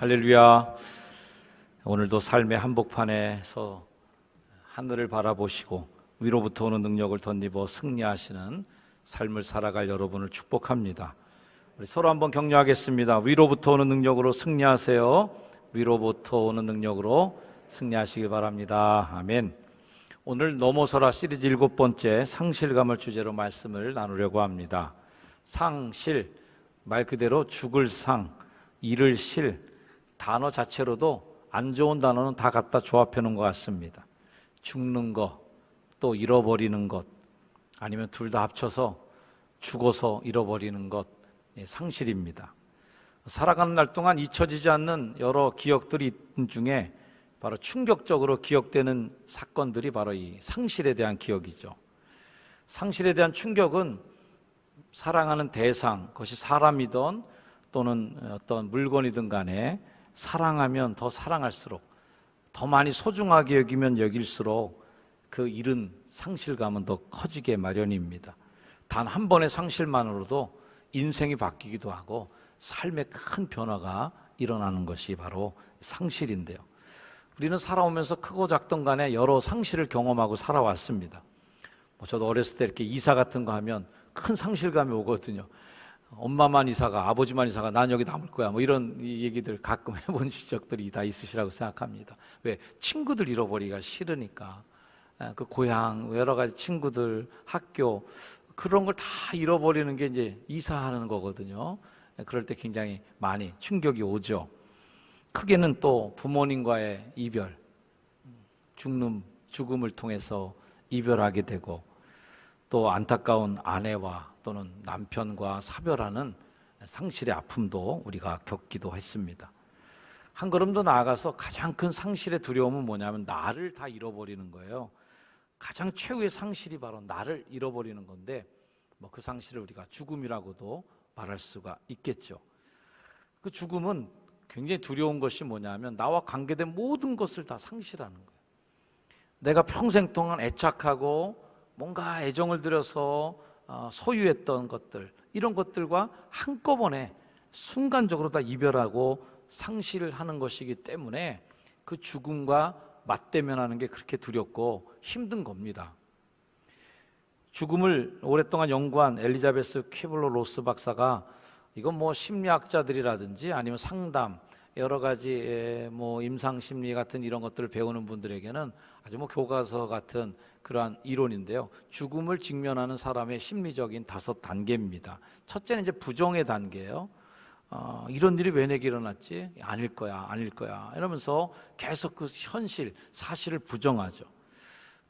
할렐루야. 오늘도 삶의 한복판에서 하늘을 바라보시고 위로부터 오는 능력을 덧입어 승리하시는 삶을 살아갈 여러분을 축복합니다. 우리 서로 한번 격려하겠습니다. 위로부터 오는 능력으로 승리하세요. 위로부터 오는 능력으로 승리하시길 바랍니다. 아멘. 오늘 넘어서라 시리즈 7번째 상실감을 주제로 말씀을 나누려고 합니다. 상실, 말 그대로 죽을 상, 잃을 실, 단어 자체로도 안 좋은 단어는 다 갖다 조합해 놓은 것 같습니다. 죽는 것, 또 잃어버리는 것, 아니면 둘 다 합쳐서 죽어서 잃어버리는 것, 상실입니다. 살아가는 날 동안 잊혀지지 않는 여러 기억들이 있는 중에 바로 충격적으로 기억되는 사건들이 바로 이 상실에 대한 기억이죠. 상실에 대한 충격은 사랑하는 대상, 그것이 사람이든 또는 어떤 물건이든 간에 사랑하면 더 사랑할수록, 더 많이 소중하게 여기면 여길수록 그 잃은 상실감은 더 커지게 마련입니다. 단 한 번의 상실만으로도 인생이 바뀌기도 하고 삶에 큰 변화가 일어나는 것이 바로 상실인데요. 우리는 살아오면서 크고 작던 간에 여러 상실을 경험하고 살아왔습니다. 저도 어렸을 때 이렇게 이사 같은 거 하면 큰 상실감이 오거든요. 엄마만 이사가, 아버지만 이사가, 난 여기 남을 거야, 뭐 이런 얘기들 가끔 해본 적들이 다 있으시라고 생각합니다. 왜? 친구들 잃어버리기가 싫으니까. 그 고향, 여러 가지 친구들, 학교, 그런 걸 다 잃어버리는 게 이제 이사하는 거거든요. 그럴 때 굉장히 많이 충격이 오죠. 크게는 또 부모님과의 이별, 죽음을 통해서 이별하게 되고, 또 안타까운 아내와 또는 남편과 사별하는 상실의 아픔도 우리가 겪기도 했습니다. 한 걸음 더 나아가서 가장 큰 상실의 두려움은 뭐냐면 나를 다 잃어버리는 거예요. 가장 최후의 상실이 바로 나를 잃어버리는 건데, 그 상실을 우리가 죽음이라고도 말할 수가 있겠죠. 그 죽음은 굉장히 두려운 것이 뭐냐면 나와 관계된 모든 것을 다 상실하는 거예요. 내가 평생 동안 애착하고 뭔가 애정을 들여서 소유했던 것들, 이런 것들과 한꺼번에 순간적으로 다 이별하고 상실하는 것이기 때문에 그 죽음과 맞대면하는 게 그렇게 두렵고 힘든 겁니다. 죽음을 오랫동안 연구한 엘리자베스 퀴블러 로스 박사가 이건 심리학자들이라든지 아니면 상담, 여러 가지 임상 심리 같은 이런 것들을 배우는 분들에게는 아주 교과서 같은 그러한 이론인데요. 죽음을 직면하는 사람의 심리적인 5단계입니다. 첫째는 이제 부정의 단계예요. 이런 일이 왜 내게 일어났지? 아닐 거야 이러면서 계속 그 현실, 사실을 부정하죠.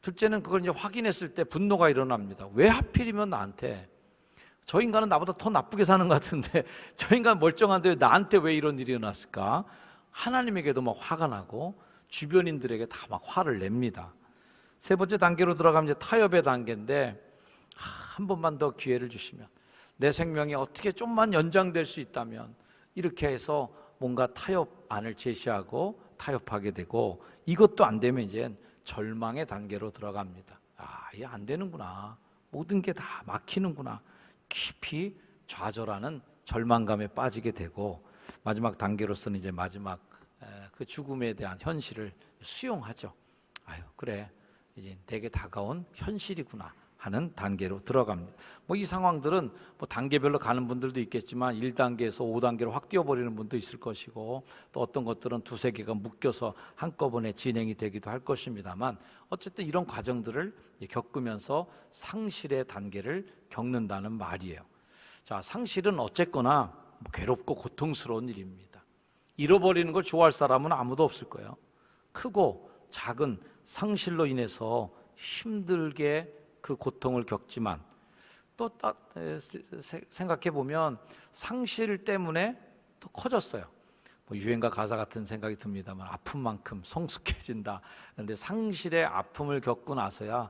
둘째는 그걸 이제 확인했을 때 분노가 일어납니다. 왜 하필이면 나한테? 저 인간은 나보다 더 나쁘게 사는 것 같은데 저 인간 멀쩡한데 나한테 왜 이런 일이 일어났을까? 하나님에게도 화가 나고 주변인들에게 다 화를 냅니다. 세 번째 단계로 들어가면 이제 타협의 단계인데, 한 번만 더 기회를 주시면, 내 생명이 어떻게 좀만 연장될 수 있다면, 이렇게 해서 뭔가 타협안을 제시하고 타협하게 되고, 이것도 안 되면 이제 절망의 단계로 들어갑니다. 이게 안 되는구나, 모든 게 다 막히는구나, 깊이 좌절하는 절망감에 빠지게 되고, 마지막 단계로서는 이제 마지막 그 죽음에 대한 현실을 수용하죠. 그래, 이제 내게 다가온 현실이구나 하는 단계로 들어갑니다. 이 상황들은 단계별로 가는 분들도 있겠지만 1단계에서 5단계로 확 뛰어버리는 분도 있을 것이고, 또 어떤 것들은 2-3개가 묶여서 한꺼번에 진행이 되기도 할 것입니다만, 어쨌든 이런 과정들을 겪으면서 상실의 단계를 겪는다는 말이에요. 자, 상실은 어쨌거나 괴롭고 고통스러운 일입니다. 잃어버리는 걸 좋아할 사람은 아무도 없을 거예요. 크고 작은 상실로 인해서 힘들게 그 고통을 겪지만, 또 생각해 보면 상실 때문에 더 커졌어요. 유행가 가사 같은 생각이 듭니다만, 아픈 만큼 성숙해진다. 그런데 상실의 아픔을 겪고 나서야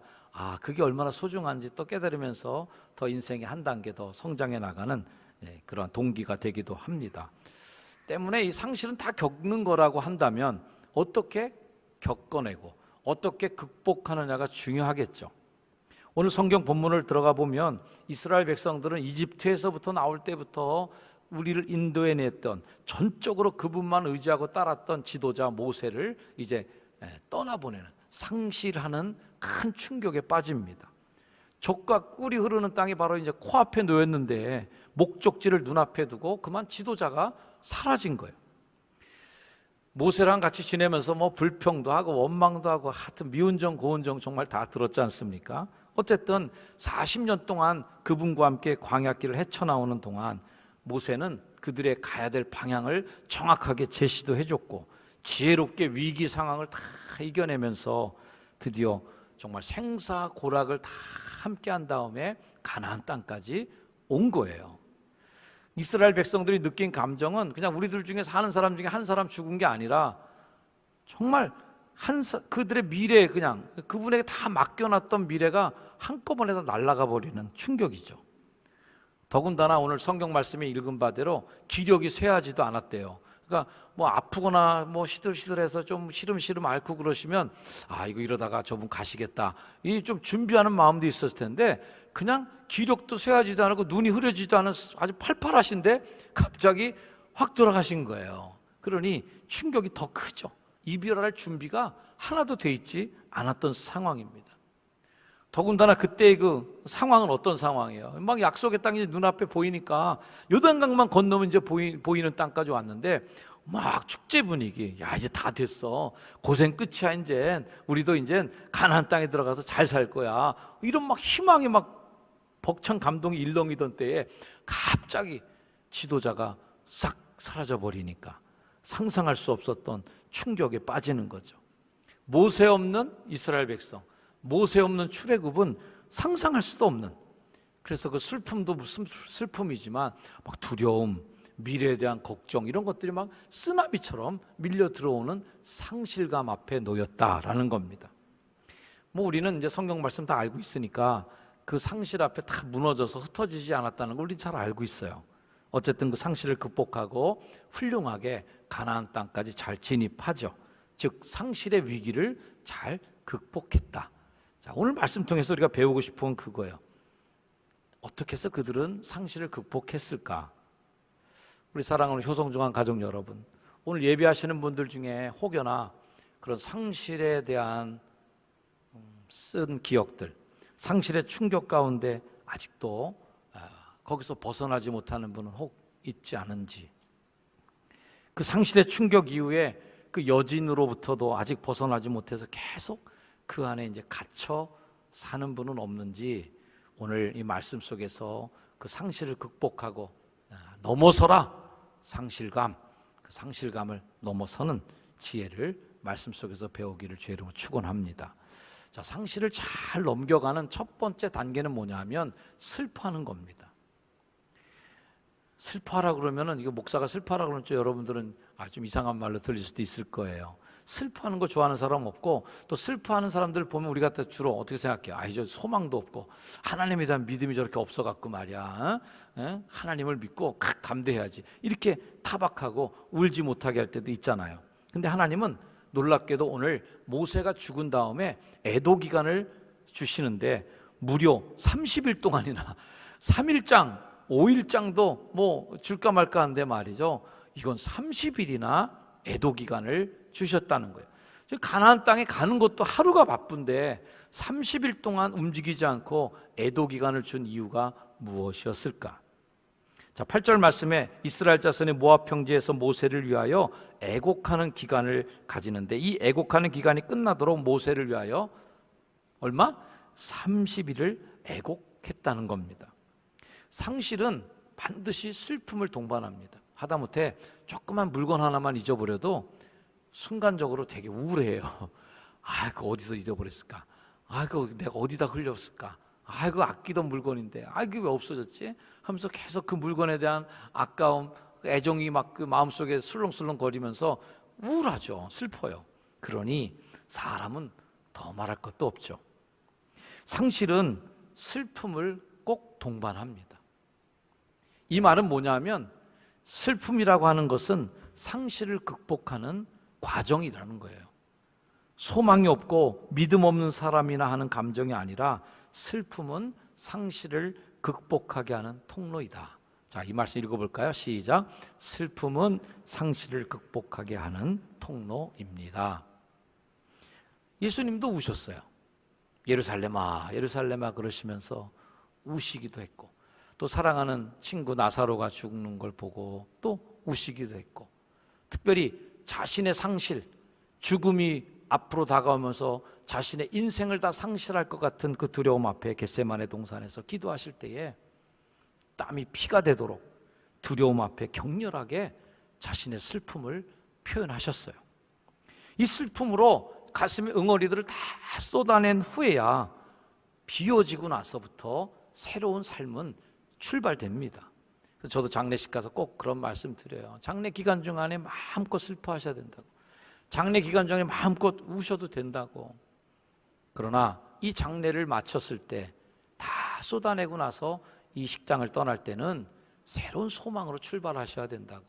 그게 얼마나 소중한지 또 깨달으면서 더 인생의 한 단계 더 성장해 나가는 그런 동기가 되기도 합니다. 때문에 이 상실은 다 겪는 거라고 한다면 어떻게 겪어내고 어떻게 극복하느냐가 중요하겠죠. 오늘 성경 본문을 들어가 보면 이스라엘 백성들은 이집트에서부터 나올 때부터 우리를 인도해냈던, 전적으로 그분만 의지하고 따랐던 지도자 모세를 이제 떠나보내는, 상실하는 큰 충격에 빠집니다. 젖과 꿀이 흐르는 땅이 바로 이제 코앞에 놓였는데 목적지를 눈앞에 두고 그만 지도자가 사라진 거예요. 모세랑 같이 지내면서 뭐 불평도 하고 원망도 하고 하여튼 미운정 고운정 정말 다 들었지 않습니까? 어쨌든 40년 동안 그분과 함께 광야길을 헤쳐나오는 동안 모세는 그들의 가야 될 방향을 정확하게 제시도 해줬고 지혜롭게 위기 상황을 다 이겨내면서 드디어 정말 생사고락을 다 함께 한 다음에 가나안 땅까지 온 거예요. 이스라엘 백성들이 느낀 감정은 그냥 우리들 중에 사는 사람 중에 한 사람 죽은 게 아니라 정말 그들의 미래, 그냥 그분에게 다 맡겨놨던 미래가 한꺼번에 다 날아가 버리는 충격이죠. 더군다나 오늘 성경 말씀에 읽은 바대로 기력이 쇠하지도 않았대요. 그러니까 뭐 아프거나 뭐 시들시들해서 좀 시름시름 앓고 그러시면 이거 이러다가 저분 가시겠다, 이 좀 준비하는 마음도 있었을 텐데 그냥 기력도 쇠하지도 않고 눈이 흐려지지도 않은 아주 팔팔하신데 갑자기 확 돌아가신 거예요. 그러니 충격이 더 크죠. 이별할 준비가 하나도 돼 있지 않았던 상황입니다. 더군다나 그때의 그 상황은 어떤 상황이에요? 막 약속의 땅이 눈앞에 보이니까 요단강만 건너면 이제 보이는 땅까지 왔는데 막 축제 분위기. 야, 이제 다 됐어. 고생 끝이야. 이제 우리도 이제 가나안 땅에 들어가서 잘 살 거야. 이런 막 희망이 막 벅찬 감동이 일렁이던 때에 갑자기 지도자가 싹 사라져 버리니까 상상할 수 없었던 충격에 빠지는 거죠. 모세 없는 이스라엘 백성, 모세 없는 출애굽은 상상할 수도 없는, 그래서 그 슬픔도 무슨 슬픔이지만 막 두려움, 미래에 대한 걱정, 이런 것들이 막 쓰나미처럼 밀려 들어오는 상실감 앞에 놓였다라는 겁니다. 뭐 우리는 이제 성경 말씀 다 알고 있으니까 그 상실 앞에 다 무너져서 흩어지지 않았다는 걸 우리 잘 알고 있어요. 어쨌든 그 상실을 극복하고 훌륭하게 가나안 땅까지 잘 진입하죠. 즉 상실의 위기를 잘 극복했다. 자, 오늘 말씀 통해서 우리가 배우고 싶은 건 그거예요. 어떻게 해서 그들은 상실을 극복했을까? 우리 사랑하는 효성중앙 가족 여러분, 오늘 예배하시는 분들 중에 혹여나 그런 상실에 대한 쓴 기억들, 상실의 충격 가운데 아직도 거기서 벗어나지 못하는 분은 혹 있지 않은지, 그 상실의 충격 이후에 그 여진으로부터도 아직 벗어나지 못해서 계속 그 안에 이제 갇혀 사는 분은 없는지, 오늘 이 말씀 속에서 그 상실을 극복하고 넘어서라, 상실감, 그 상실감을 넘어서는 지혜를 말씀 속에서 배우기를 주의 이름으로 축원합니다. 자, 상실을 잘 넘겨가는 첫 번째 단계는 뭐냐면 슬퍼하는 겁니다. 슬퍼하라 그러면은, 이거 목사가 슬퍼하라 그러면 좀 여러분들은 좀 이상한 말로 들릴 수도 있을 거예요. 슬퍼하는 거 좋아하는 사람 없고, 또 슬퍼하는 사람들 보면 우리가 주로 어떻게 생각해요? 저 소망도 없고 하나님에 대한 믿음이 저렇게 없어갖고 말이야, 하나님을 믿고 담대해야지, 이렇게 타박하고 울지 못하게 할 때도 있잖아요. 근데 하나님은 놀랍게도 오늘 모세가 죽은 다음에 애도 기간을 주시는데 무려 30일 동안이나 3일장 5일장도 뭐 줄까 말까 한데 말이죠, 이건 30일이나 애도 기간을 주셨다는 거예요. 가나안 땅에 가는 것도 하루가 바쁜데 30일 동안 움직이지 않고 애도 기간을 준 이유가 무엇이었을까? 자, 8절 말씀에 이스라엘 자손의 모압 평지에서 모세를 위하여 애곡하는 기간을 가지는데, 이 애곡하는 기간이 끝나도록 모세를 위하여 얼마? 30일을 애곡했다는 겁니다. 상실은 반드시 슬픔을 동반합니다. 하다못해 조그만 물건 하나만 잊어버려도 순간적으로 되게 우울해요. 그거 어디서 잊어버렸을까? 그거 내가 어디다 흘렸을까? 그거 아끼던 물건인데 그게 왜 없어졌지? 하면서 계속 그 물건에 대한 아까움, 애정이 막 그 마음속에 술렁술렁 거리면서 우울하죠. 슬퍼요. 그러니 사람은 더 말할 것도 없죠. 상실은 슬픔을 꼭 동반합니다. 이 말은 뭐냐면, 슬픔이라고 하는 것은 상실을 극복하는 과정이라는 거예요. 소망이 없고 믿음 없는 사람이나 하는 감정이 아니라 슬픔은 상실을 극복하게 하는 통로이다 자, 이 말씀 읽어볼까요? 시작. 슬픔은 상실을 극복하게 하는 통로입니다. 예수님도 우셨어요. 예루살렘아, 예루살렘아 그러시면서 우시기도 했고, 또 사랑하는 친구 나사로가 죽는 걸 보고 또 우시기도 했고, 특별히 자신의 상실, 죽음이 앞으로 다가오면서 자신의 인생을 다 상실할 것 같은 그 두려움 앞에 겟세마네 동산에서 기도하실 때에 땀이 피가 되도록 두려움 앞에 격렬하게 자신의 슬픔을 표현하셨어요. 이 슬픔으로 가슴의 응어리들을 다 쏟아낸 후에야 비워지고 나서부터 새로운 삶은 출발됩니다. 저도 장례식 가서 꼭 그런 말씀 드려요. 장례 기간 중 안에 마음껏 슬퍼하셔야 된다고, 장례 기간 중에 마음껏 우셔도 된다고. 그러나 이 장례를 마쳤을 때 다 쏟아내고 나서 이 식장을 떠날 때는 새로운 소망으로 출발하셔야 된다고.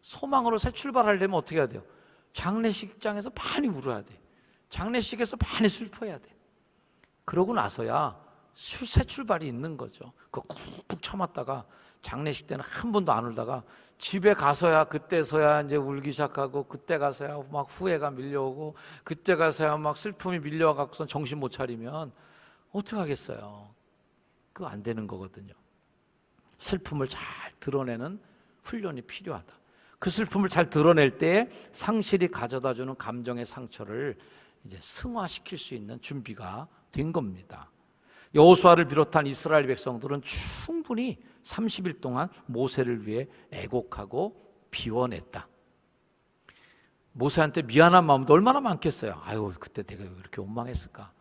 소망으로 새 출발하려면 어떻게 해야 돼요? 장례식장에서 많이 울어야 돼. 장례식에서 많이 슬퍼해야 돼. 그러고 나서야 새 출발이 있는 거죠. 그거 꾹꾹 참았다가 장례식 때는 한 번도 안 울다가 집에 가서야, 그때서야 이제 울기 시작하고, 그때 가서야 막 후회가 밀려오고, 그때 가서야 막 슬픔이 밀려와갖고선 정신 못 차리면 어떡하겠어요? 그거 안 되는 거거든요. 슬픔을 잘 드러내는 훈련이 필요하다. 그 슬픔을 잘 드러낼 때 상실이 가져다주는 감정의 상처를 이제 승화시킬 수 있는 준비가 된 겁니다. 여호수아를 비롯한 이스라엘 백성들은 충분히 30일 동안 모세를 위해 애곡하고 비워냈다. 모세한테 미안한 마음도 얼마나 많겠어요. 아유, 그때 내가 왜 그렇게 원망했을까?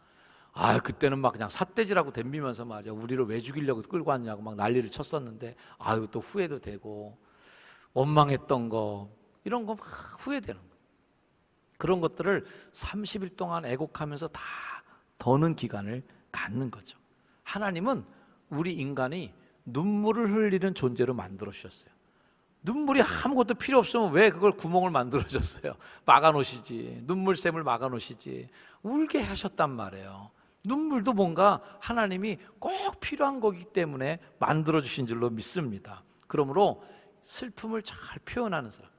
아, 그때는 막 그냥 삿대질하고 덤비면서 말이야, 우리를 왜 죽이려고 끌고 왔냐고 막 난리를 쳤었는데, 아유, 또 후회도 되고, 원망했던 거, 이런 거 막 후회되는 거. 그런 것들을 30일 동안 애곡하면서 다 더는 기간을 갖는 거죠. 하나님은 우리 인간이 눈물을 흘리는 존재로 만들어 주셨어요. 눈물이 아무것도 필요 없으면 왜 그걸 구멍을 만들어 줬어요? 막아 놓으시지. 눈물샘을 막아 놓으시지. 울게 하셨단 말이에요. 눈물도 뭔가 하나님이 꼭 필요한 거기 때문에 만들어 주신 줄로 믿습니다. 그러므로 슬픔을 잘 표현하는 사람.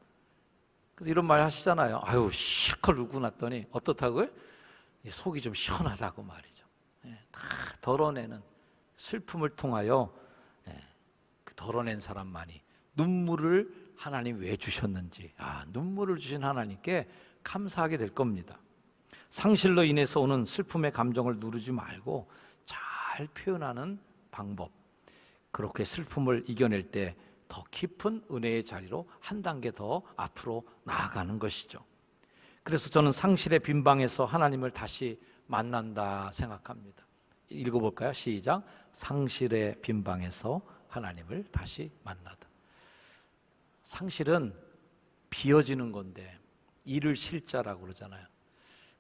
그래서 이런 말 하시잖아요. 아유, 시컬 울고 났더니 어떻다고요? 속이 좀 시원하다고 말이죠. 다 덜어내는 슬픔을 통하여 그 덜어낸 사람만이 눈물을 하나님 왜 주셨는지, 눈물을 주신 하나님께 감사하게 될 겁니다. 상실로 인해서 오는 슬픔의 감정을 누르지 말고 잘 표현하는 방법, 그렇게 슬픔을 이겨낼 때 더 깊은 은혜의 자리로 한 단계 더 앞으로 나아가는 것이죠. 그래서 저는 상실의 빈방에서 하나님을 다시 만난다 생각합니다. 읽어볼까요? 시작. 상실의 빈방에서 하나님을 다시 만나다. 상실은 비어지는 건데 이를 실자라고 그러잖아요.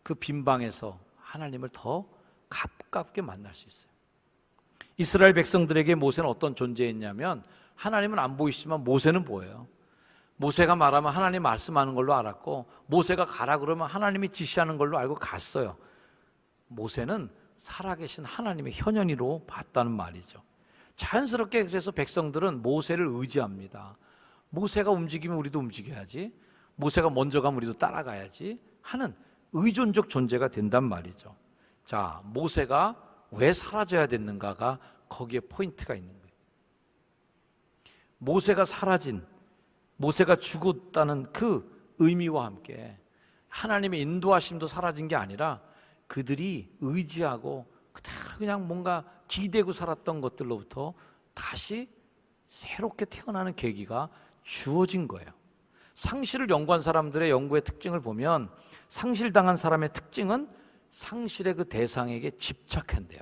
그 빈방에서 하나님을 더 가깝게 만날 수 있어요. 이스라엘 백성들에게 모세는 어떤 존재였냐면, 하나님은 안 보이시지만 모세는 보여요. 모세가 말하면 하나님 말씀하는 걸로 알았고, 모세가 가라 그러면 하나님이 지시하는 걸로 알고 갔어요. 모세는 살아계신 하나님의 현현이로 봤다는 말이죠. 자연스럽게 그래서 백성들은 모세를 의지합니다. 모세가 움직이면 우리도 움직여야지, 모세가 먼저 가면 우리도 따라가야지 하는 의존적 존재가 된단 말이죠. 자, 모세가 왜 사라져야 됐는가가 거기에 포인트가 있는 거예요. 모세가 사라진, 모세가 죽었다는 그 의미와 함께 하나님의 인도하심도 사라진 게 아니라 그들이 의지하고 그냥 뭔가 기대고 살았던 것들로부터 다시 새롭게 태어나는 계기가 주어진 거예요. 상실을 연구한 사람들의 연구의 특징을 보면, 상실당한 사람의 특징은 상실의 그 대상에게 집착한대요.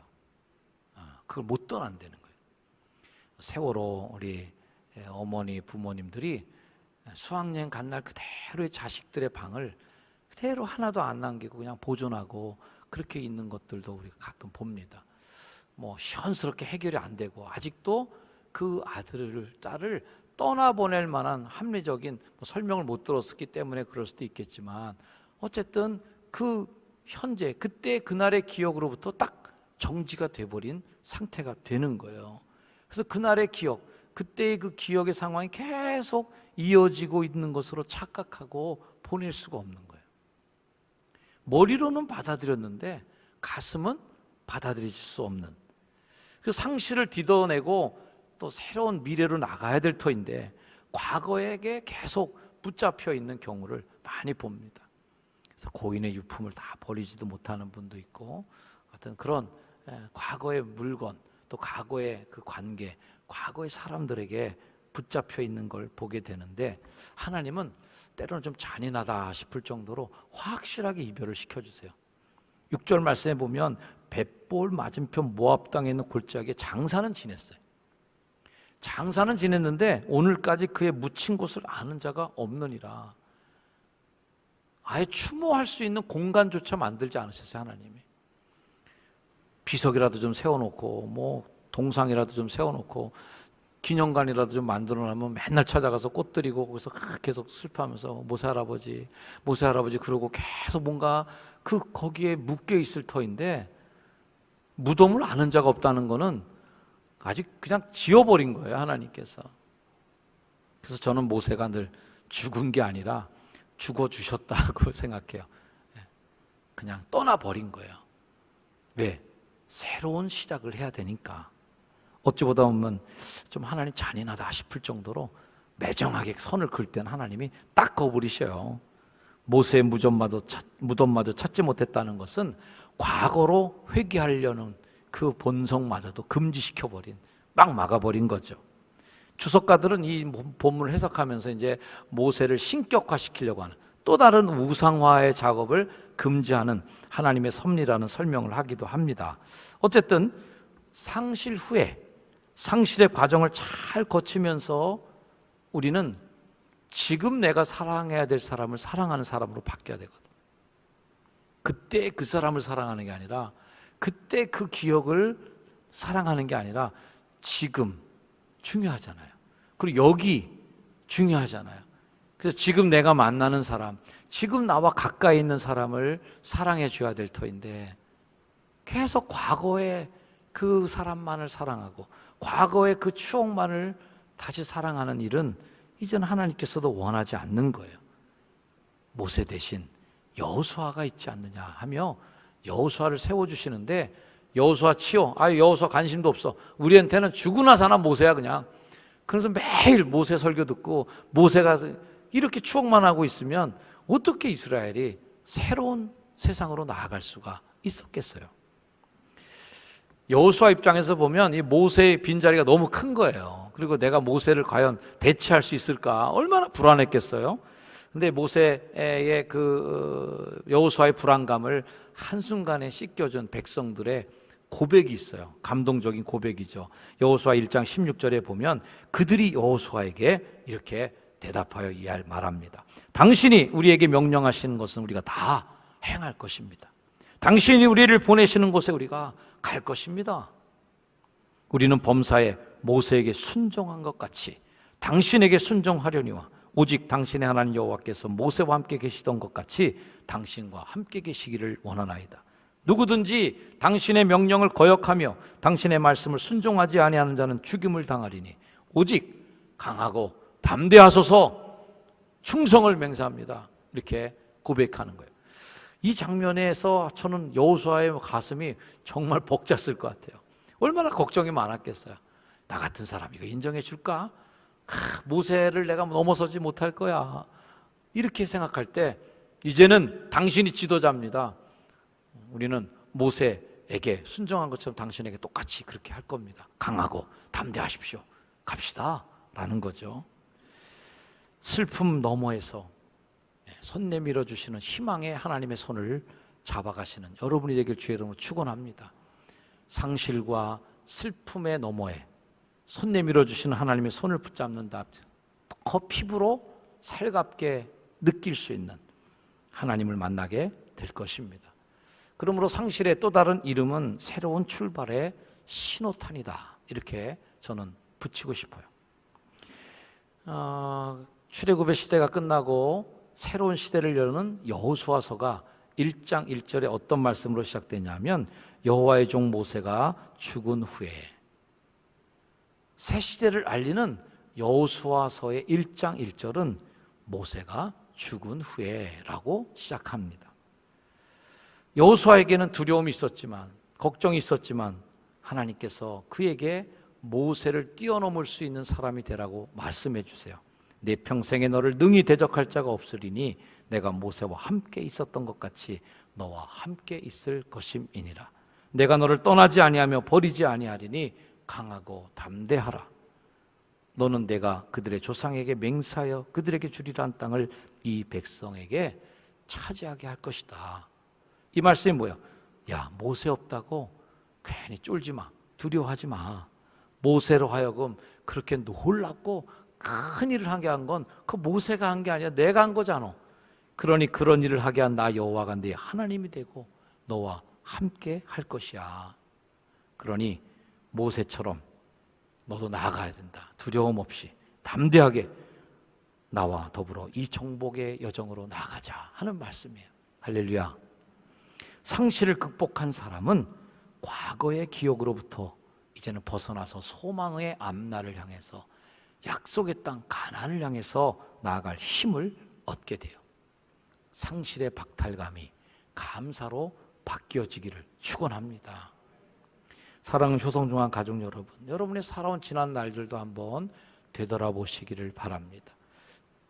그걸 못 떠난다는 거예요. 세월호 우리 어머니 부모님들이 수학여행 간 날 그대로의 자식들의 방을 그대로 하나도 안 남기고 그냥 보존하고 그렇게 있는 것들도 우리가 가끔 봅니다. 뭐 시원스럽게 해결이 안 되고 아직도 그 아들을, 딸을 떠나보낼 만한 합리적인 설명을 못 들었기 때문에 그럴 수도 있겠지만, 어쨌든 그 현재 그때 그날의 기억으로부터 딱 정지가 돼버린 상태가 되는 거예요. 그래서 그날의 기억, 그때의 그 기억의 상황이 계속 이어지고 있는 것으로 착각하고 보낼 수가 없는 거예요. 머리로는 받아들였는데 가슴은 받아들일 수 없는 그 상실을 뒤덮어내고 또 새로운 미래로 나가야 될 터인데 과거에게 계속 붙잡혀 있는 경우를 많이 봅니다. 그래서 고인의 유품을 다 버리지도 못하는 분도 있고 어떤 그런 과거의 물건 또 과거의 그 관계, 과거의 사람들에게 붙잡혀 있는 걸 보게 되는데 하나님은 때로는 좀 잔인하다 싶을 정도로 확실하게 이별을 시켜주세요. 6절 말씀에 보면 벳볼 맞은편 모압 땅에 있는 골짜기에 장사는 지냈어요. 장사는 지냈는데 오늘까지 그의 묻힌 곳을 아는 자가 없느니라. 아예 추모할 수 있는 공간조차 만들지 않으셨어요, 하나님이. 비석이라도 좀 세워놓고 뭐 동상이라도 좀 세워놓고 기념관이라도 좀 만들어놓으면 맨날 찾아가서 꽃 드리고 거기서 계속 슬퍼하면서 모세 할아버지 그러고 계속 뭔가 거기에 묶여 있을 터인데 무덤을 아는 자가 없다는 거는 아직 그냥 지워버린 거예요, 하나님께서. 그래서 저는 모세가 늘 죽은 게 아니라 죽어주셨다고 생각해요. 그냥 떠나버린 거예요. 왜? 새로운 시작을 해야 되니까. 어찌 보다 보면 좀 하나님 잔인하다 싶을 정도로 매정하게 선을 그을 때는 하나님이 딱 거부리셔요. 모세의 무덤마저 찾지 못했다는 것은 과거로 회귀하려는 그 본성마저도 금지시켜버린, 막 막아버린 거죠. 주석가들은 이 본문을 해석하면서 이제 모세를 신격화시키려고 하는 또 다른 우상화의 작업을 금지하는 하나님의 섭리라는 설명을 하기도 합니다. 어쨌든 상실 후에 상실의 과정을 잘 거치면서 우리는 지금 내가 사랑해야 될 사람을 사랑하는 사람으로 바뀌어야 되거든. 그때 그 사람을 사랑하는 게 아니라 그때 그 기억을 사랑하는 게 아니라 지금 중요하잖아요. 그리고 여기 중요하잖아요. 그래서 지금 내가 만나는 사람, 지금 나와 가까이 있는 사람을 사랑해 줘야 될 터인데 계속 과거의 그 사람만을 사랑하고 과거의 그 추억만을 다시 사랑하는 일은 이제는 하나님께서도 원하지 않는 거예요. 모세 대신 여호수아가 있지 않느냐 하며 여호수아를 세워주시는데 여호수아 치워. 여호수아 관심도 없어. 우리한테는 죽으나 사나 모세야 그냥. 그래서 매일 모세 설교 듣고 모세가 이렇게 추억만 하고 있으면 어떻게 이스라엘이 새로운 세상으로 나아갈 수가 있었겠어요. 여호수아 입장에서 보면 이 모세의 빈자리가 너무 큰 거예요. 그리고 내가 모세를 과연 대체할 수 있을까 얼마나 불안했겠어요. 근데 모세의 그 여호수아의 불안감을 한순간에 씻겨준 백성들의 고백이 있어요. 감동적인 고백이죠. 여호수아 1장 16절에 보면 그들이 여호수아에게 이렇게 대답하여 말합니다. 당신이 우리에게 명령하시는 것은 우리가 다 행할 것입니다. 당신이 우리를 보내시는 곳에 우리가 갈 것입니다. 우리는 범사에 모세에게 순종한 것 같이 당신에게 순종하려니와 오직 당신의 하나님 여호와께서 모세와 함께 계시던 것 같이 당신과 함께 계시기를 원하나이다. 누구든지 당신의 명령을 거역하며 당신의 말씀을 순종하지 아니하는 자는 죽임을 당하리니 오직 강하고 담대하소서 충성을 맹세합니다. 이렇게 고백하는 거예요. 이 장면에서 저는 여호수아의 가슴이 정말 벅찼을 것 같아요. 얼마나 걱정이 많았겠어요. 나 같은 사람 이거 인정해 줄까? 모세를 내가 넘어서지 못할 거야. 이렇게 생각할 때 이제는 당신이 지도자입니다. 우리는 모세에게 순종한 것처럼 당신에게 똑같이 그렇게 할 겁니다. 강하고 담대하십시오. 갑시다 라는 거죠. 슬픔 너머에서 손 내밀어 주시는 희망의 하나님의 손을 잡아가시는 여러분이 되길 주의 이름으로 축원합니다. 상실과 슬픔의 너머에 손 내밀어 주시는 하나님의 손을 붙잡는다. 더 피부로 살갑게 느낄 수 있는 하나님을 만나게 될 것입니다. 그러므로 상실의 또 다른 이름은 새로운 출발의 신호탄이다. 이렇게 저는 붙이고 싶어요. 출애굽의 시대가 끝나고 새로운 시대를 여는 여호수아서가 1장 1절에 어떤 말씀으로 시작되냐면 여호와의 종 모세가 죽은 후에 새 시대를 알리는 여호수아서의 1장 1절은 모세가 죽은 후에라고 시작합니다. 여호수아에게는 두려움이 있었지만, 걱정이 있었지만 하나님께서 그에게 모세를 뛰어넘을 수 있는 사람이 되라고 말씀해 주세요. 내 평생에 너를 능히 대적할 자가 없으리니 내가 모세와 함께 있었던 것 같이 너와 함께 있을 것임이니라. 내가 너를 떠나지 아니하며 버리지 아니하리니 강하고 담대하라. 너는 내가 그들의 조상에게 맹세하여 그들에게 주리란 땅을 이 백성에게 차지하게 할 것이다. 이 말씀이 뭐야? 야, 모세 없다고 괜히 쫄지 마, 두려워하지 마. 모세로 하여금 그렇게 놀랍고 큰 일을 하게 한 건 그 모세가 한 게 아니야, 내가 한 거잖아. 그러니 그런 일을 하게 한 나 여호와가 네 하나님이 되고 너와 함께 할 것이야. 그러니 모세처럼 너도 나아가야 된다. 두려움 없이 담대하게 나와 더불어 이 정복의 여정으로 나아가자 하는 말씀이에요. 할렐루야. 상실을 극복한 사람은 과거의 기억으로부터 이제는 벗어나서 소망의 앞날을 향해서 약속의 땅 가나안을 향해서 나아갈 힘을 얻게 돼요. 상실의 박탈감이 감사로 바뀌어지기를 축원합니다. 사랑하는 효성중앙 가족 여러분, 여러분의 살아온 지난 날들도 한번 되돌아보시기를 바랍니다.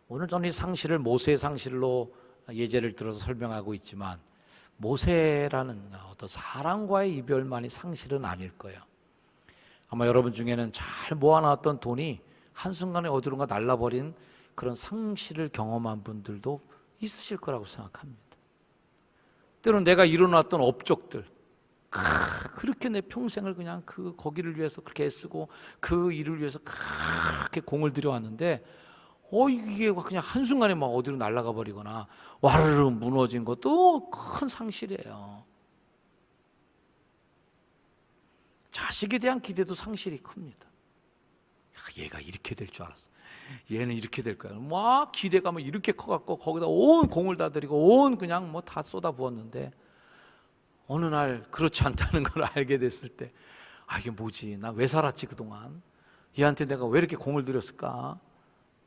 오늘 저는 이 상실을 모세의 상실로 예제를 들어서 설명하고 있지만 모세라는 어떤 사람과의 이별만이 상실은 아닐 거예요. 아마 여러분 중에는 잘 모아놨던 돈이 한순간에 어디론가 날라버린 그런 상실을 경험한 분들도 있으실 거라고 생각합니다. 때로는 내가 이뤄놨던 업적들, 그렇게 내 평생을 그냥 거기를 위해서 그렇게 애쓰고 그 일을 위해서 그렇게 공을 들여왔는데 이게 그냥 한순간에 막 어디로 날아가 버리거나 와르르 무너진 것도 큰 상실이에요. 자식에 대한 기대도 상실이 큽니다. 얘가 이렇게 될 줄 알았어. 얘는 이렇게 될 거야. 막 기대가 막 이렇게 커갖고 거기다 온 공을 다 들이고 온 그냥 뭐 다 쏟아 부었는데 어느 날 그렇지 않다는 걸 알게 됐을 때 이게 뭐지? 나 왜 살았지 그동안? 얘한테 내가 왜 이렇게 공을 들였을까?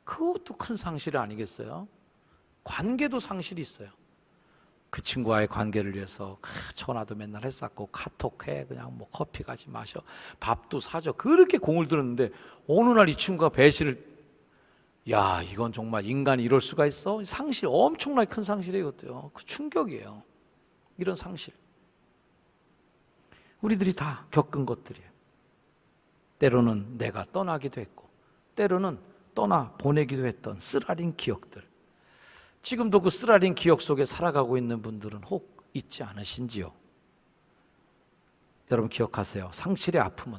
그것도 큰 상실 아니겠어요? 관계도 상실이 있어요. 그 친구와의 관계를 위해서 전화도 맨날 했었고 카톡해, 그냥 뭐 커피 같이 마셔, 밥도 사줘, 그렇게 공을 들였는데 어느 날 이 친구가 배신을, 야, 이건 정말 인간이 이럴 수가 있어? 상실, 엄청나게 큰 상실이에요. 이것도요. 그 충격이에요. 이런 상실 우리들이 다 겪은 것들이에요. 때로는 내가 떠나기도 했고 때로는 떠나 보내기도 했던 쓰라린 기억들, 지금도 그 쓰라린 기억 속에 살아가고 있는 분들은 혹 있지 않으신지요? 여러분 기억하세요. 상실의 아픔은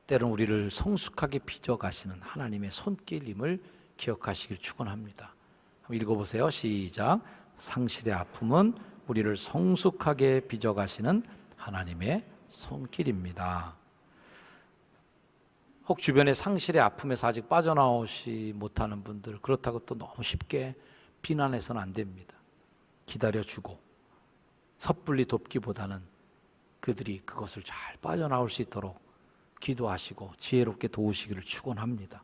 때로는 우리를 성숙하게 빚어가시는 하나님의 손길임을 기억하시길 축원합니다. 한번 읽어보세요. 시작. 상실의 아픔은 우리를 성숙하게 빚어가시는 하나님의 손길입니다. 혹 주변의 상실의 아픔에서 아직 빠져나오지 못하는 분들, 그렇다고 또 너무 쉽게 비난해서는 안 됩니다. 기다려주고 섣불리 돕기보다는 그들이 그것을 잘 빠져나올 수 있도록 기도하시고 지혜롭게 도우시기를 축원합니다.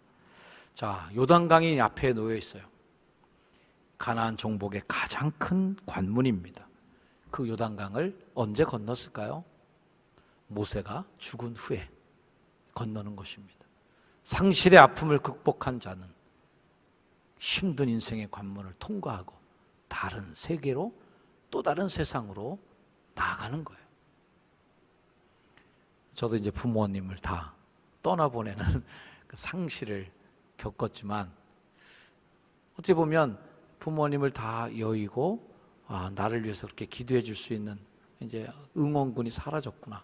자, 요단강이 앞에 놓여 있어요. 가나안 정복의 가장 큰 관문입니다. 그 요단강을 언제 건넜을까요? 모세가 죽은 후에 건너는 것입니다. 상실의 아픔을 극복한 자는 힘든 인생의 관문을 통과하고 다른 세계로, 또 다른 세상으로 나아가는 거예요. 저도 이제 부모님을 다 떠나보내는 그 상실을 겪었지만 어떻게 보면 부모님을 다 여의고 나를 위해서 그렇게 기도해 줄 수 있는 이제 응원군이 사라졌구나.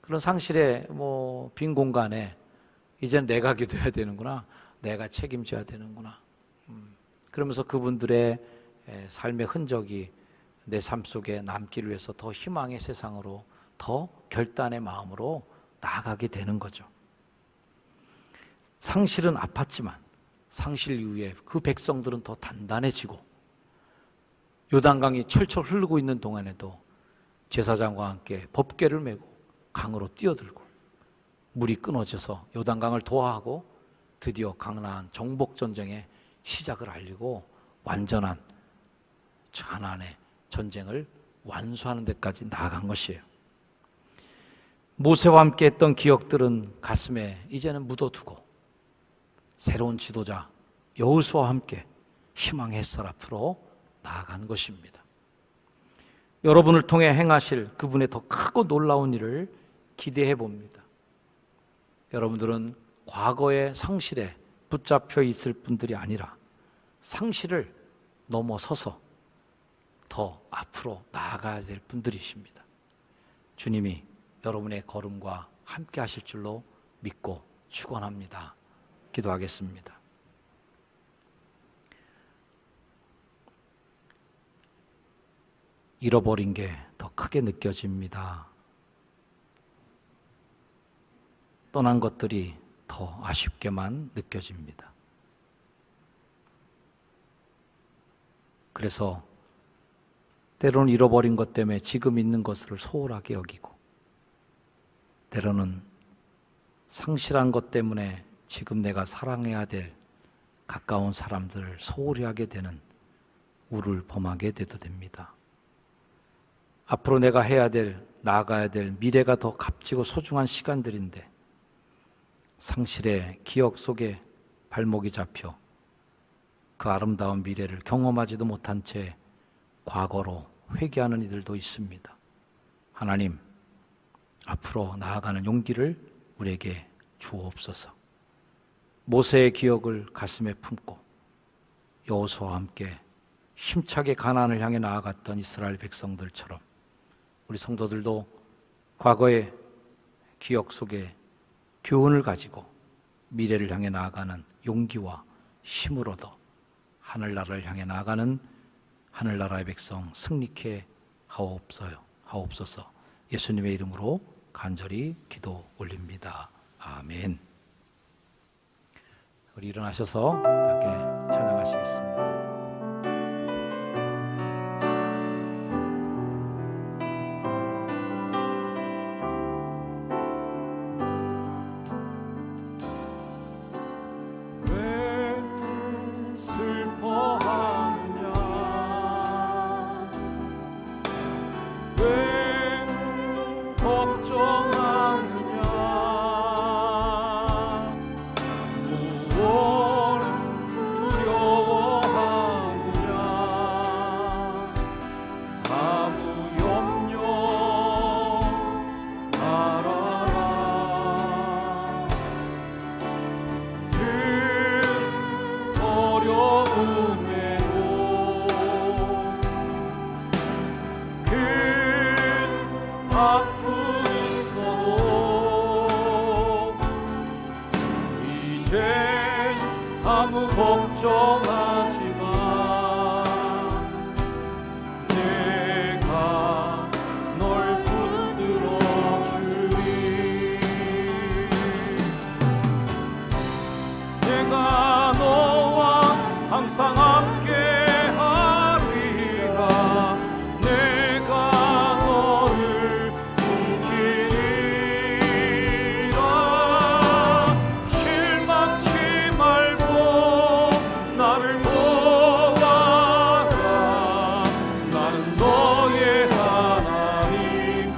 그런 상실의 빈 공간에 이제는 내가 기도해야 되는구나. 내가 책임져야 되는구나. 그러면서 그분들의 삶의 흔적이 내 삶 속에 남기를 위해서 더 희망의 세상으로, 더 결단의 마음으로 나아가게 되는 거죠. 상실은 아팠지만 상실 이후에 그 백성들은 더 단단해지고 요단강이 철철 흐르고 있는 동안에도 제사장과 함께 법궤를 메고 강으로 뛰어들고 물이 끊어져서 요단강을 도하하고 드디어 가나안 정복 전쟁의 시작을 알리고 완전한 가나안의 전쟁을 완수하는 데까지 나아간 것이에요. 모세와 함께 했던 기억들은 가슴에 이제는 묻어두고 새로운 지도자 여호수아와 함께 희망의 햇살 앞으로 나아간 것입니다. 여러분을 통해 행하실 그분의 더 크고 놀라운 일을 기대해 봅니다. 여러분들은 과거의 상실에 붙잡혀 있을 분들이 아니라 상실을 넘어서서 더 앞으로 나아가야 될 분들이십니다. 주님이 여러분의 걸음과 함께 하실 줄로 믿고 축원합니다. 기도하겠습니다. 잃어버린 게 더 크게 느껴집니다. 떠난 것들이 더 아쉽게만 느껴집니다. 그래서 때로는 잃어버린 것 때문에 지금 있는 것을 소홀하게 여기고, 때로는 상실한 것 때문에 지금 내가 사랑해야 될 가까운 사람들을 소홀히 하게 되는 우를 범하게 돼도 됩니다. 앞으로 내가 해야 될, 나아가야 될 미래가 더 값지고 소중한 시간들인데 상실의 기억 속에 발목이 잡혀 그 아름다운 미래를 경험하지도 못한 채 과거로 회귀하는 이들도 있습니다. 하나님, 앞으로 나아가는 용기를 우리에게 주옵소서. 모세의 기억을 가슴에 품고 여호수아와 함께 힘차게 가나안을 향해 나아갔던 이스라엘 백성들처럼 우리 성도들도 과거의 기억 속에 교훈을 가지고 미래를 향해 나아가는 용기와 힘을 얻어 하늘나라를 향해 나아가는 하늘나라의 백성 승리케 하옵소서. 예수님의 이름으로 간절히 기도 올립니다. 아멘. 우리 일어나셔서 함께 찬양하시겠습니다. 아무 걱정하지 마. 내가 널 붙들어 주리. 내가 너와 항상 함께 하리라. 내가 너를 지키리라. 실망치 말고 나를 보아라. 나는 너의 하나님이라.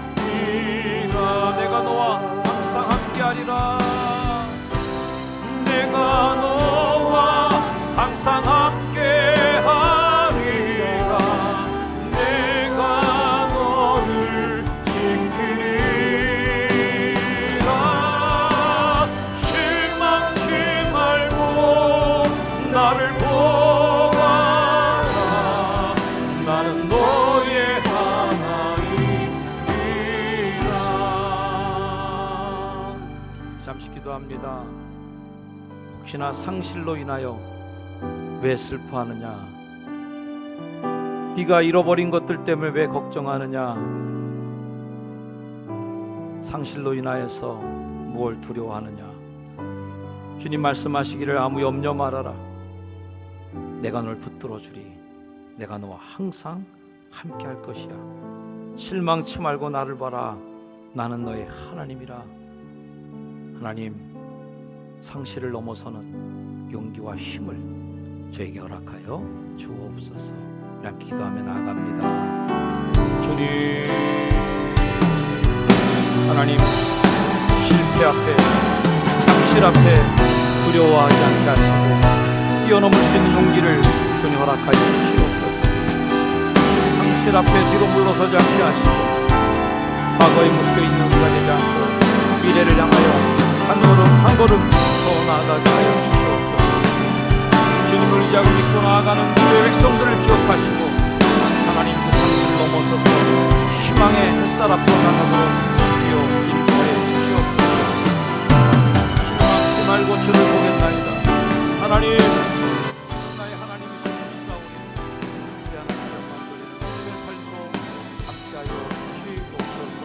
내가 너와 항상 함께하리라. 내가 너와 항상 함께하리라. 내가 너를 지키리라. 실망치 말고 나를 보아라. 나는 너의 하나님이라. 잠시 기도합니다. 혹시나 상실로 인하여 왜 슬퍼하느냐? 네가 잃어버린 것들 때문에 왜 걱정하느냐? 상실로 인하여서 무엇을 두려워하느냐? 주님 말씀하시기를 아무 염려 말아라. 내가 널 붙들어 주리. 내가 너와 항상 함께 할 것이야. 실망치 말고 나를 봐라. 나는 너의 하나님이라. 하나님, 상실을 넘어서는 용기와 힘을 저에게 허락하여 주옵소서. 함께 기도하며 나아갑니다. 주님, 하나님, 실패 앞에, 상실 앞에 두려워하지 않게 하시고 뛰어넘을 수 있는 용기를 주님 허락하여 주시옵소서. 상실 앞에 뒤로 물러서지 않게 하시고 과거에 묶여있는 우리가 되지 않고 미래를 향하여 한 걸음 한 걸음 더 나아가게 하여 주시옵소서. 주님을 의지하고 믿고 나아가는 주의 백성들을 기억하시고 하나님, 그 상실을 넘어서서 희망의 햇살 앞으로 나가도록 주여 인도하여 주시옵소서. 희망하지 말고 주를 보겠나이다. 하나님, 나의 하나님이신 믿사오니 우리 하나님의 만들어낸 주의 삶으로 함께하여 주시옵소서.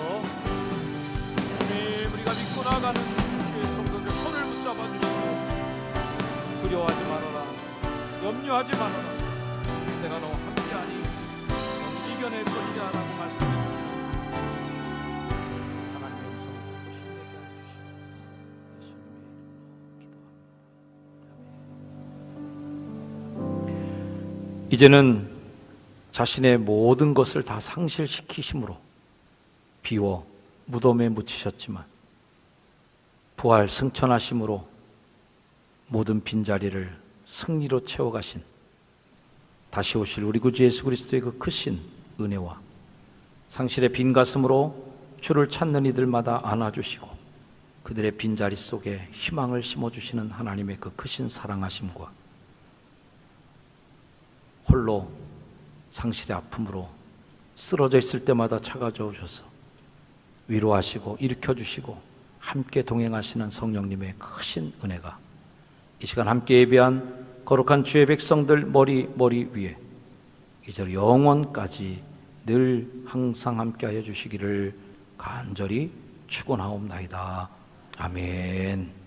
주님, 우리가 믿고 나아가는 주의 성도들 손을 붙잡아 주시고 두려워하지 말아라, 염려하지 말아라, 내가 너와 함께하니 너는 이겨낼 것이야 라고 말씀해 주시고 하나님의 음성을 듣고 힘내게 하여 주시옵소서. 예수님의 이름으로 기도합니다. 이제는 자신의 모든 것을 다 상실시키심으로 비워 무덤에 묻히셨지만 부활 승천하심으로 모든 빈자리를 승리로 채워가신 다시 오실 우리 구주 예수 그리스도의 그 크신 은혜와 상실의 빈 가슴으로 주를 찾는 이들마다 안아주시고 그들의 빈자리 속에 희망을 심어주시는 하나님의 그 크신 사랑하심과 홀로 상실의 아픔으로 쓰러져 있을 때마다 찾아져 오셔서 위로하시고 일으켜주시고 함께 동행하시는 성령님의 크신 은혜가 이 시간 함께 예배한 거룩한 주의 백성들 머리 위에 이제 영원까지 늘 항상 함께하여 주시기를 간절히 축원하옵나이다. 아멘.